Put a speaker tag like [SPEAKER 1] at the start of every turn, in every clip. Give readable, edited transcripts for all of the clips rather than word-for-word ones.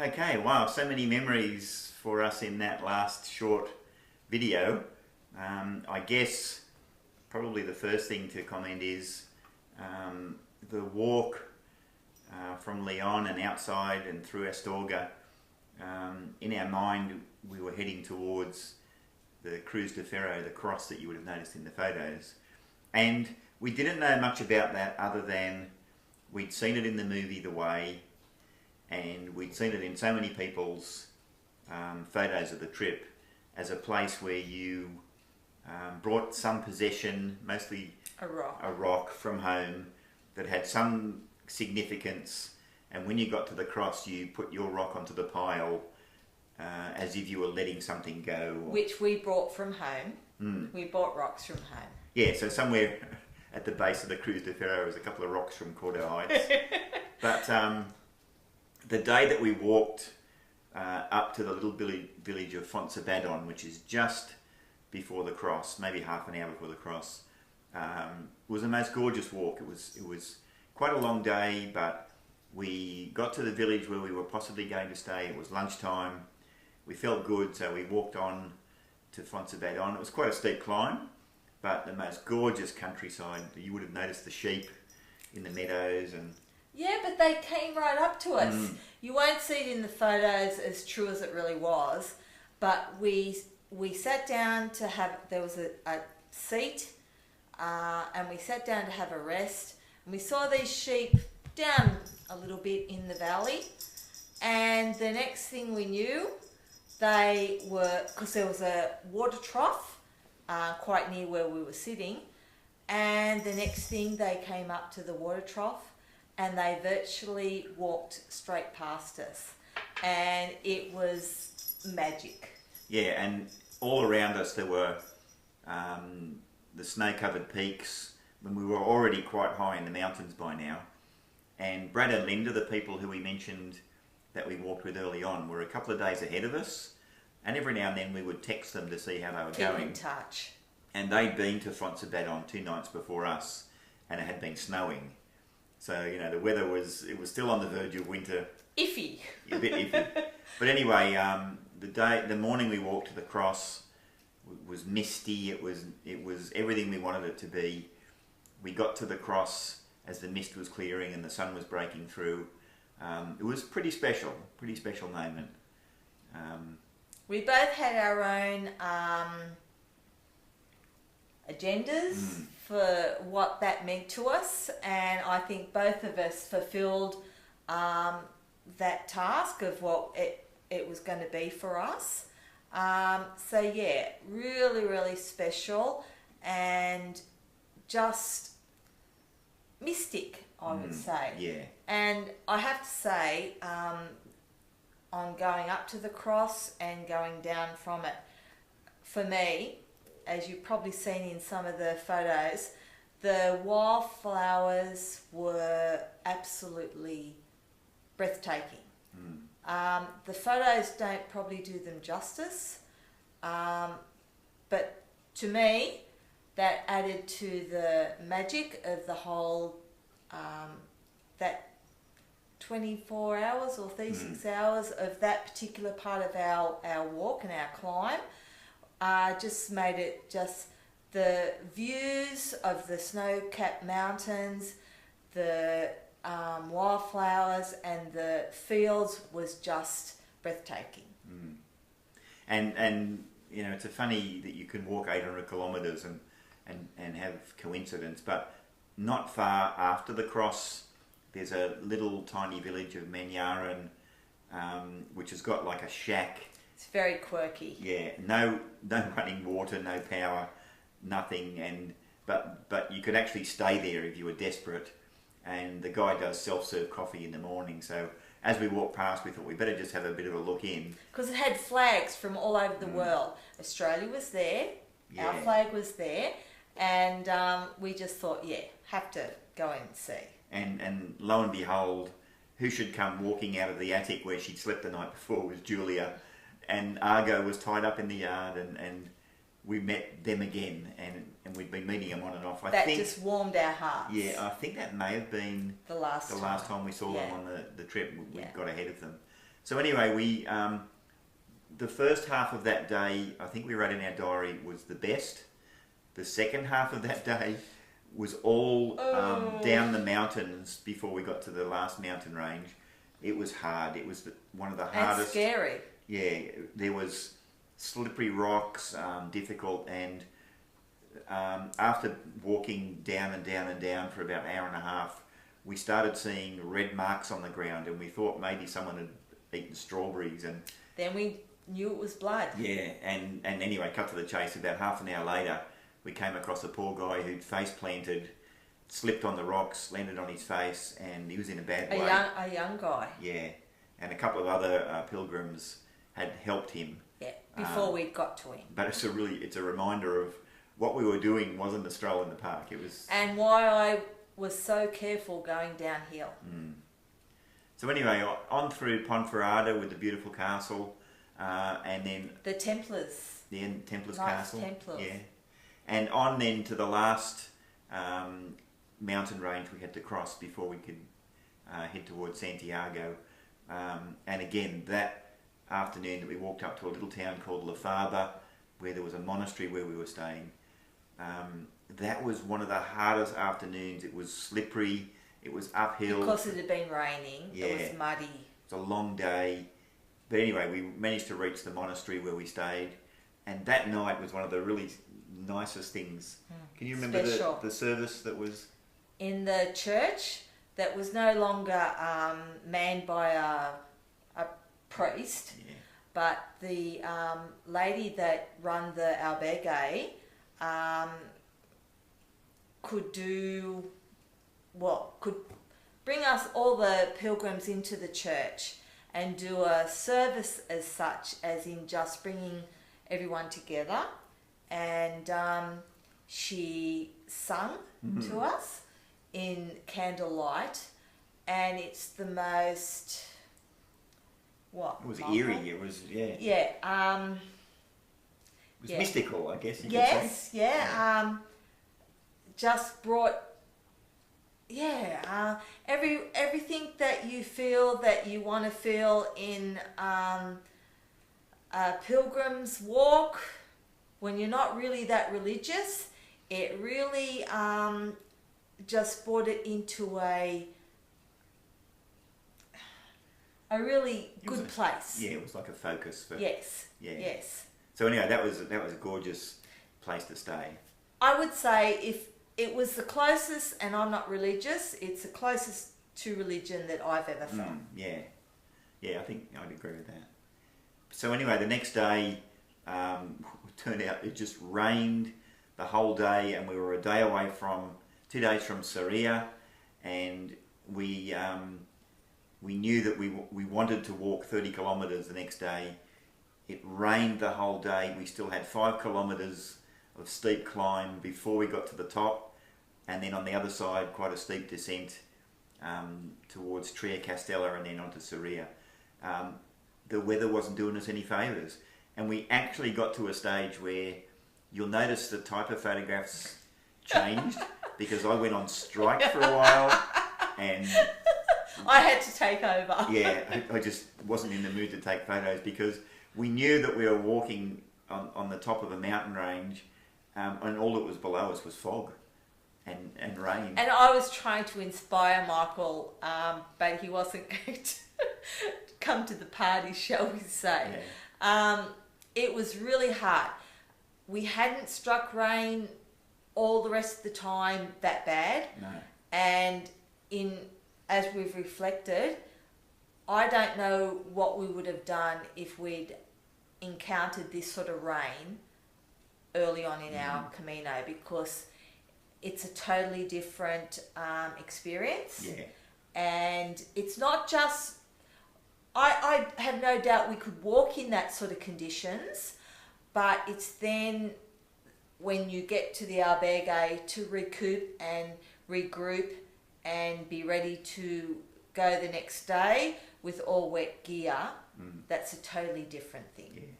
[SPEAKER 1] Okay, wow, so many memories for us in that last short video. I guess probably the first thing to comment is the walk from Leon and outside and through Astorga. In our mind, we were heading towards the Cruz de Ferro, the cross that you would have noticed in the photos. And we didn't know much about that other than we'd seen it in the movie The Way, and we'd seen it in so many people's photos of the trip as a place where you brought some possession, mostly
[SPEAKER 2] A
[SPEAKER 1] rock from home that had some significance, and when you got to the cross you put your rock onto the pile as if you were letting something go.
[SPEAKER 2] Which we brought from home. We bought rocks from home.
[SPEAKER 1] Yeah, so somewhere at the base of the Cruz de Ferro was a couple of rocks from Cordell Heights. But the day that we walked up to the little village of Fontsabadon, which is just before the cross, maybe half an hour before the cross, was the most gorgeous walk. It was quite a long day, but we got to the village where we were possibly going to stay. It was lunchtime. We felt good, so we walked on to Fontsabadon. It was quite a steep climb, but the most gorgeous countryside. You would have noticed the sheep in the meadows and...
[SPEAKER 2] Yeah, but they came right up to us. You won't see it in the photos as true as it really was, but we sat down to have, there was a seat, and we sat down to have a rest, and we saw these sheep down a little bit in the valley, and the next thing we knew, they were, because there was a water trough quite near where we were sitting, and the next thing they came up to the water trough, and they virtually walked straight past us, and it was magic.
[SPEAKER 1] Yeah, and all around us there were the snow-covered peaks when we were already quite high in the mountains by now. And Brad and Linda, the people who we mentioned that we walked with early on, were a couple of days ahead of us, and every now and then we would text them to see how they were going.
[SPEAKER 2] Keep in touch.
[SPEAKER 1] And they'd been to Fontsabadon 2 nights before us, and it had been snowing. So, you know, the weather was still on the verge of winter.
[SPEAKER 2] Iffy.
[SPEAKER 1] A bit iffy. But anyway, the morning we walked to the cross was misty. It was everything we wanted it to be. We got to the cross as the mist was clearing and the sun was breaking through. It was pretty special moment.
[SPEAKER 2] We both had our own agendas for what that meant to us, and I think both of us fulfilled that task of what it was going to be for us. So yeah, really special and just mystic, I would say.
[SPEAKER 1] Yeah.
[SPEAKER 2] And I have to say, on going up to the cross and going down from it, for me, as you've probably seen in some of the photos, the wildflowers were absolutely breathtaking. The photos don't probably do them justice, but to me, that added to the magic of the whole, that 24 hours or 36 hours of that particular part of our walk and our climb. Just made it just the views of the snow-capped mountains, the wildflowers and the fields was just breathtaking.
[SPEAKER 1] And you know, it's a funny that you can walk 800 kilometres and have coincidence, but not far after the cross there's a little tiny village of Menyaran, which has got like a shack.
[SPEAKER 2] It's very quirky.
[SPEAKER 1] Yeah, no running water, no power, nothing, but you could actually stay there if you were desperate. And the guy does self-serve coffee in the morning. So as we walked past, we thought we better just have a bit of a look in.
[SPEAKER 2] Because it had flags from all over the world. Australia was there, our flag was there, and we just thought, yeah, have to go and see.
[SPEAKER 1] And lo and behold, who should come walking out of the attic where she'd slept the night before was Julia. And Argo was tied up in the yard, and we met them again, and we'd been meeting them on and off. I think
[SPEAKER 2] just warmed our hearts.
[SPEAKER 1] Yeah, I think that may have been
[SPEAKER 2] the last
[SPEAKER 1] time we saw them on the trip. We got ahead of them. So anyway, the first half of that day, I think we wrote in our diary, was the best. The second half of that day was all down the mountains before we got to the last mountain range. It was hard. It was one of the hardest.
[SPEAKER 2] And scary.
[SPEAKER 1] Yeah, there was slippery rocks, difficult, and after walking down and down and down for about an hour and a half, we started seeing red marks on the ground, and we thought maybe someone had eaten strawberries. And
[SPEAKER 2] then we knew it was blood.
[SPEAKER 1] Yeah, and anyway, cut to the chase. About half an hour later, we came across a poor guy who'd face planted, slipped on the rocks, landed on his face, and he was in a bad way.
[SPEAKER 2] A young guy.
[SPEAKER 1] Yeah, and a couple of other pilgrims had helped him.
[SPEAKER 2] Yeah, before we got to him.
[SPEAKER 1] But it's a reminder of what we were doing wasn't a stroll in the park. It was.
[SPEAKER 2] And why I was so careful going downhill.
[SPEAKER 1] So anyway, on through Ponferrada with the beautiful castle, and then
[SPEAKER 2] the Templars.
[SPEAKER 1] The Templars
[SPEAKER 2] Knights
[SPEAKER 1] Castle.
[SPEAKER 2] Templars.
[SPEAKER 1] Yeah, and on then to the last mountain range we had to cross before we could head towards Santiago. And again, that afternoon we walked up to a little town called La Faba, where there was a monastery where we were staying. That was one of the hardest afternoons. It was slippery, it was uphill.
[SPEAKER 2] Because it had been raining,
[SPEAKER 1] Yeah.
[SPEAKER 2] it was muddy.
[SPEAKER 1] It was a long day. But anyway, we managed to reach the monastery where we stayed. And that night was one of the really nicest things. Can you remember the service that was?
[SPEAKER 2] In the church that was no longer manned by a priest, but the lady that run the albergue could bring us all the pilgrims into the church and do a service as such, as in just bringing everyone together. And she sung to us in candlelight, and it's the most
[SPEAKER 1] It was eerie. It was It was mystical, I guess you could say.
[SPEAKER 2] Just brought everything that you feel that you want to feel in a pilgrim's walk when you're not really that religious. It really just brought it into a really good place.
[SPEAKER 1] Yeah, it was like a focus for.
[SPEAKER 2] Yes.
[SPEAKER 1] Yeah.
[SPEAKER 2] Yes.
[SPEAKER 1] So anyway, that was a gorgeous place to stay.
[SPEAKER 2] I would say if it was the closest, and I'm not religious, it's the closest to religion that I've ever felt.
[SPEAKER 1] I think I'd agree with that. So anyway, the next day, turned out it just rained the whole day, and we were 2 days from Sarria, and we knew that we wanted to walk 30 kilometres the next day. It rained the whole day. We still had 5 kilometres of steep climb before we got to the top, and then on the other side quite a steep descent towards Tria Castella and then onto Sarria. The weather wasn't doing us any favours, and we actually got to a stage where you'll notice the type of photographs changed because I went on strike for a while, and
[SPEAKER 2] I had to take over.
[SPEAKER 1] I just wasn't in the mood to take photos because we knew that we were walking on the top of a mountain range, and all that was below us was fog and rain.
[SPEAKER 2] And I was trying to inspire Michael, but he wasn't going to come to the party, shall we say. It was really hard. We hadn't struck rain all the rest of the time that bad.
[SPEAKER 1] No.
[SPEAKER 2] And as we've reflected, I don't know what we would have done if we'd encountered this sort of rain early on in our Camino, because it's a totally different experience. And it's not just... I have no doubt we could walk in that sort of conditions, but it's then when you get to the albergue to recoup and regroup and be ready to go the next day with all wet gear, that's a totally different thing.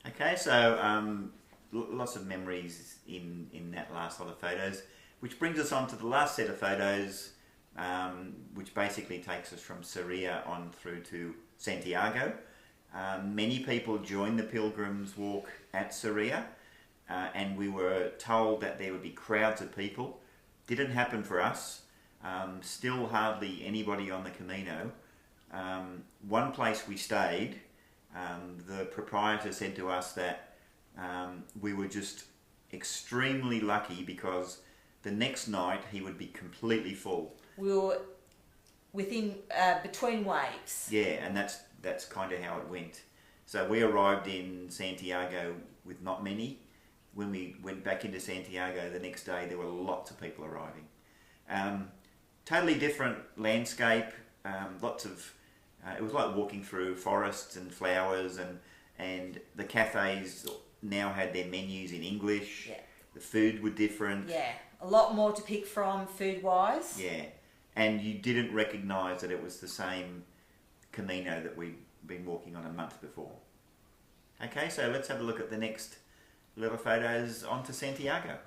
[SPEAKER 1] Okay, so lots of memories in that last lot of photos, which brings us on to the last set of photos which basically takes us from Sarria on through to Santiago. Many people join the pilgrims walk at Sarria, and we were told that there would be crowds of people. Didn't happen for us. Still hardly anybody on the Camino. One place we stayed, the proprietor said to us that we were just extremely lucky because the next night he would be completely full.
[SPEAKER 2] We were within between waves.
[SPEAKER 1] Yeah, and that's kind of how it went. So we arrived in Santiago with not many. When we went back into Santiago the next day, there were lots of people arriving. Totally different landscape. Lots of it was like walking through forests and flowers, and the cafes now had their menus in English.
[SPEAKER 2] Yeah.
[SPEAKER 1] The food were different.
[SPEAKER 2] Yeah, a lot more to pick from food-wise.
[SPEAKER 1] Yeah, and you didn't recognise that it was the same Camino that we'd been walking on a month before. Okay, so let's have a look at the next little photos onto Santiago.